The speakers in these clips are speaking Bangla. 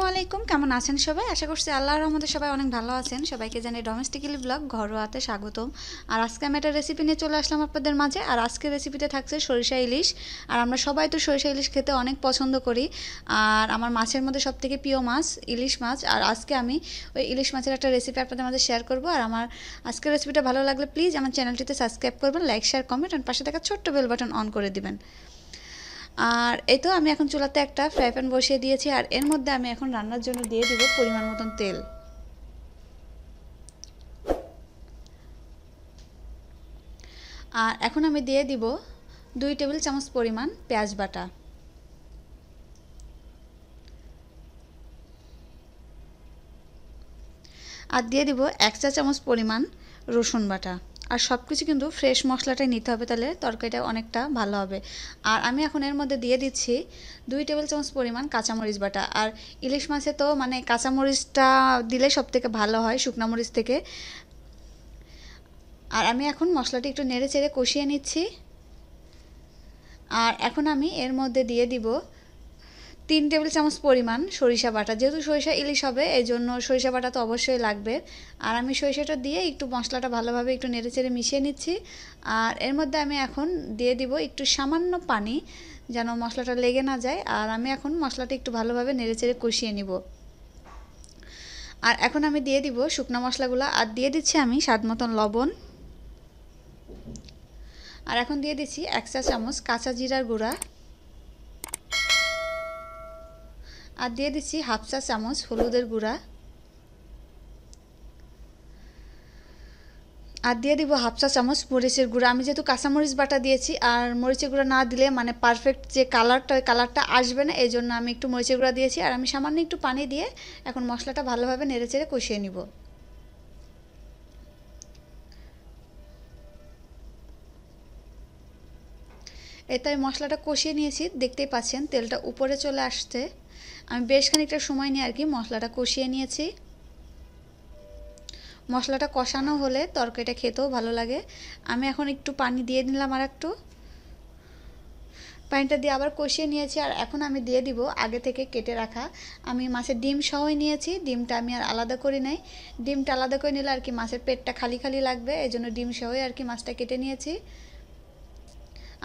আলাইকুম, কেমন আছেন সবাই? আশা করছি আল্লাহর রহমতে সবাই অনেক ভালো আছেন। সবাইকে জানাই ডোমেস্টিক্যালি ব্লগ ঘরোয়াতে স্বাগতম। আর আজকে আমি একটা রেসিপি নিয়ে চলে আসলাম আপনাদের মাঝে। আর আজকের রেসিপিতে থাকছে সরিষা ইলিশ। আর আমরা সবাই তো সরিষা ইলিশ খেতে অনেক পছন্দ করি। আর আমার মাছের মধ্যে সবথেকে প্রিয় মাছ ইলিশ মাছ। আর আজকে আমি ওই ইলিশ মাছের একটা রেসিপি আপনাদের মাঝে শেয়ার করব। আর আমার আজকের রেসিপিটা ভালো লাগলে প্লিজ আমার চ্যানেলটিতে সাবস্ক্রাইব করবেন, লাইক শেয়ার কমেন্ট আর পাশে থাকা ছোট্ট বেল বাটন অন করে দিবেন। আর এই তো আমি এখন চুলাতে একটা ফ্রাই প্যান বসিয়ে দিয়েছি। আর এর মধ্যে আমি এখন রান্নার জন্য দিয়ে দিব পরিমাণ মতন তেল। আর এখন আমি দিয়ে দিব 2 টেবিল চামচ পরিমাণ পেঁয়াজ বাটা। আর দিয়ে দিব 1 চা চামচ পরিমাণ রসুন বাটা। আর সব কিছু কিন্তু ফ্রেশ মশলাটাই নিতে হবে, তাহলে তরকারিটা অনেকটা ভালো হবে। আর আমি এখন এর মধ্যে দিয়ে দিচ্ছি 2 টেবিল চামচ পরিমাণ কাঁচামরিচ বাটা। আর ইলিশ মাছে তো মানে কাঁচামরিচটা দিলে সবথেকে ভালো হয় শুকনা মরিচ থেকে। আর আমি এখন মশলাটি একটু নেড়ে চেড়ে কষিয়ে নিচ্ছি। আর এখন আমি এর মধ্যে দিয়ে দিব 3 টেবিল চামচ পরিমাণ সরিষা বাটা। যেহেতু সরিষা ইলিশ হবে এই জন্য সরিষা বাটা তো অবশ্যই লাগবে। আর আমি সরিষাটা দিয়ে একটু মশলাটা ভালোভাবে একটু নেড়েচেড়ে মিশিয়ে নিচ্ছি। আর এর মধ্যে আমি এখন দিয়ে দিব একটু সামান্য পানি, যেন মশলাটা লেগে না যায়। আর আমি এখন মশলাটা একটু ভালোভাবে নেড়েচেড়ে কষিয়ে নিব। আর এখন আমি দিয়ে দিব শুকনো মশলাগুলো। আর দিয়ে দিচ্ছি আমি স্বাদ মতন লবণ। আর এখন দিয়ে দিচ্ছি 1 চা চামচ কাঁচা জিরার গুঁড়া। আর দিয়ে দিচ্ছি 1/2 চা চামচ হলুদের গুঁড়া। আর দিয়ে দিব 1/2 চা চামচ মরিচের গুঁড়া। আমি যেহেতু কাঁচামরিচ বাটা দিয়েছি আর মরিচের গুঁড়া না দিলে মানে পারফেক্ট যে কালারটা ওই কালারটা আসবে না, এই জন্য আমি একটু মরিচের গুঁড়া দিয়েছি। আর আমি সামান্য একটু পানি দিয়ে এখন মশলাটা ভালোভাবে নেড়েচেড়ে কষিয়ে নিব। এটাই মশলাটা কষিয়ে নিয়েছি, দেখতেই পাচ্ছেন তেলটা উপরে চলে আসছে। আমি বেশ খানিকটা সময় নিয়ে আর কি মশলাটা কষিয়ে নিয়েছি। মশলাটা কষানো হলে তরকারিটা খেতেও ভালো লাগে। আমি এখন একটু পানি দিয়ে নিলাম, আর একটু পানিটা দিয়ে আবার কষিয়ে নিয়েছি। আর এখন আমি দিয়ে দিব আগে থেকে কেটে রাখা, আমি মাছের ডিম সহই নিয়েছি। ডিমটা আমি আর আলাদা করি নাই। ডিমটা আলাদা করে নিলে আর কি মাছের পেটটা খালি খালি লাগবে, এই জন্য ডিম সহই আর কি মাছটা কেটে নিয়েছি।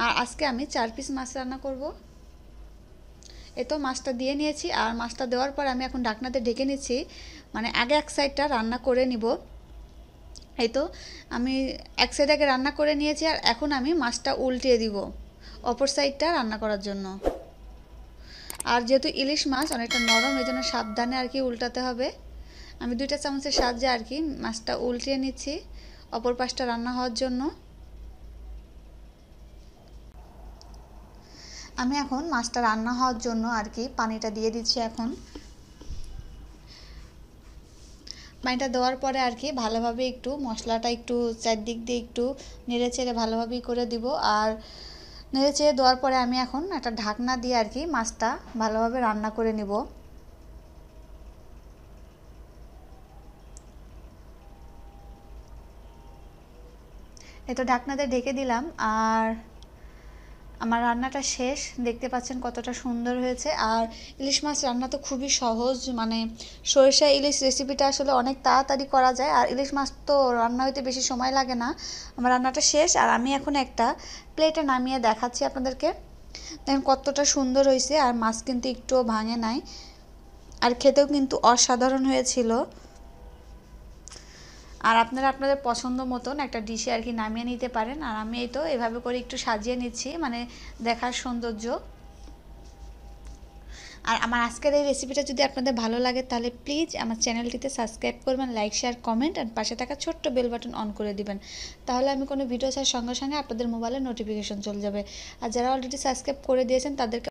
আর আজকে আমি 4 পিস মাছ রান্না করব। এ তো মাছটা দিয়ে নিয়েছি। আর মাছটা দেওয়ার পর আমি এখন ঢাকনাতে ঢেকে নিচ্ছি, মানে আগে এক সাইডটা রান্না করে নিব। এই তো আমি এক সাইড আগে রান্না করে নিয়েছি। আর এখন আমি মাছটা উল্টিয়ে দিব অপর সাইডটা রান্না করার জন্য। আর যেহেতু ইলিশ মাছ অনেকটা নরম, এই জন্য সাবধানে আর কি উল্টাতে হবে। আমি 2টা চামচের সাহায্যে আর কি মাছটা উল্টিয়ে নিচ্ছি অপর পাশটা রান্না হওয়ার জন্য। আমি এখন মাছটা রান্না হওয়ার জন্য আর কি পানিটা দিয়ে দিচ্ছি। এখন পানিটা দেওয়ার পরে আর কি ভালোভাবে একটু মশলাটা একটু চারদিক দিয়ে একটু নেড়েচেড়ে ভালোভাবেই করে দিব। আর নেড়েচেড়ে দেওয়ার পরে আমি এখন একটা ঢাকনা দিয়ে আর কি মাছটা ভালোভাবে রান্না করে নিব। এই তো ঢাকনাতে ঢেকে দিলাম। আর আমার রান্নাটা শেষ, দেখতে পাচ্ছেন কতটা সুন্দর হয়েছে। আর ইলিশ মাছ রান্না তো খুবই সহজ, মানে সরিষা ইলিশ রেসিপিটা আসলে অনেক তাড়াতাড়ি করা যায়। আর ইলিশ মাছ তো রান্না হইতে বেশি সময় লাগে না। আমার রান্নাটা শেষ। আর আমি এখন একটা প্লেটে নামিয়ে দেখাচ্ছি আপনাদেরকে। দেখেন কতটা সুন্দর হয়েছে। আর মাছ কিন্তু একটুও ভাঙে নাই। আর খেতেও কিন্তু অসাধারণ হয়েছিল। আর আপনারা আপনাদের পছন্দ মতন একটা ডিশে আর কি নামিয়ে নিতে পারেন। আর আমি এই তো এভাবে করে একটু সাজিয়ে নিচ্ছি, মানে দেখার সৌন্দর্য। আর আমার আজকের এই রেসিপিটা যদি আপনাদের ভালো লাগে তাহলে প্লিজ আমার চ্যানেলটিতে সাবস্ক্রাইব করবেন, লাইক শেয়ার কমেন্ট আর পাশে থাকা ছোট্ট বেল বাটন অন করে দিবেন। তাহলে আমি কোনো ভিডিও ছাড়ার সঙ্গে সঙ্গে আপনাদের মোবাইলে নোটিফিকেশন চলে যাবে। আর যারা অলরেডি সাবস্ক্রাইব করে দিয়েছেন তাদেরকে